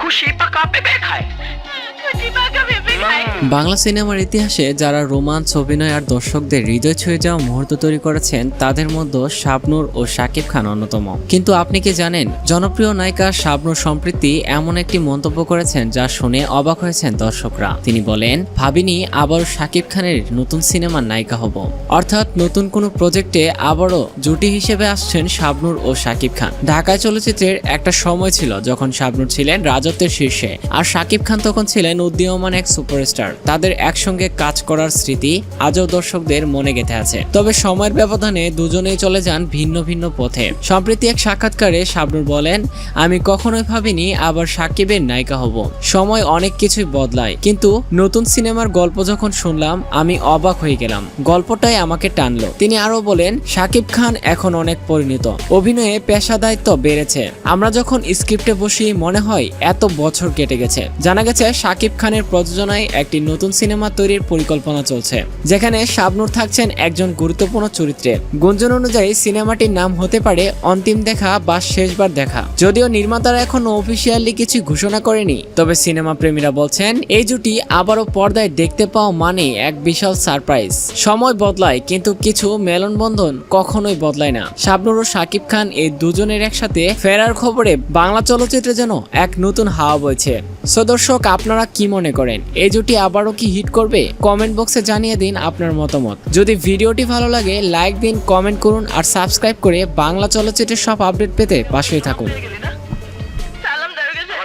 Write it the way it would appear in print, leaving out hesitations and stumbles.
खुशी पका पेपे खाए বাংলা সিনেমার ইতিহাসে যারা রোমান্স, অভিনয় আর দর্শকদের হৃদয় ছুঁয়ে যাওয়া মুহূর্ত তৈরি করেছেন তাদের মধ্যে শাবনূর ও শাকিব খান অন্যতম। কিন্তু আপনি কি জানেন, জনপ্রিয় নায়িকা শাবনূর সম্প্রতি এমন একটি মন্তব্য করেছেন যা শুনে অবাক হয়েছেন দর্শকরা। তিনি বলেন, ভাবিনি আবারও শাকিব খানের নতুন সিনেমার নায়িকা হব। অর্থাৎ নতুন কোনো প্রজেক্টে আবারও জুটি হিসেবে আসছেন শাবনূর ও শাকিব খান। ঢাকায় চলচ্চিত্রের একটা সময় ছিল যখন শাবনূর ছিলেন রাজত্বের শীর্ষে আর শাকিব খান তখন ছিলেন উদীয়মান এক সুপারস্টার। তাদের একসঙ্গে কাজ করার স্মৃতি আজও দর্শকদের মনে গেঁথে আছে। তবে সময়ের ব্যবধানে দুজনেই চলে যান ভিন্ন ভিন্ন পথে। সম্প্রতি এক সাক্ষাৎকারে শাবনূর বলেন, আমি কখনোই ভাবিনি আবার শাকিবের নায়িকা হব। সময় অনেক কিছুই বদলায়, কিন্তু নতুন সিনেমার গল্প যখন শুনলাম আমি অবাক হয়ে গেলাম। গল্পটাই আমাকে টানলো। তিনি আরো বলেন, শাকিব খান এখন অনেক পরিণত, অভিনয়ে পেশাদারিত্ব বেড়েছে। আমরা যখন স্ক্রিপ্টে বসি মনে হয় এত বছর কেটে গেছে। জানা গেছে শাকিব খানের প্রযোজনায় একটি নতুন সিনেমা তৈরির পরিকল্পনা চলছে, যেখানে শাবনূর থাকছেন একজন গুরুত্বপূর্ণ চরিত্রে। গুঞ্জন অনুযায়ী সিনেমাটির নাম হতে পারে অন্তিম দেখা বা শেষবার দেখা। যদিও নির্মাতারা এখনো অফিসিয়ালি কিছু ঘোষণা করেনি, তবে সিনেমা প্রেমীরা বলছেন এই জুটি আবারও পর্দায় দেখতে পাওয়া মানে এক বিশাল সারপ্রাইজ। সময় বদলায়, কিন্তু কিছু মেলনবন্ধন কখনোই বদলায় না। শাবনূর ও শাকিব খান এই দুজনের একসাথে ফেরার খবরে বাংলা চলচ্চিত্রে যেন এক নতুন হাওয়া বইছে। সো দর্শক, আপনারা কি মনে করেন, এই জুটি আবারও কি হিট করবে? কমেন্ট বক্সে জানিয়ে দিন আপনার মতামত। যদি ভিডিওটি ভালো লাগে লাইক দিন, কমেন্ট করুন আর সাবস্ক্রাইব করে বাংলা চলচ্চিত্রের সব আপডেট পেতে পাশেই থাকুন।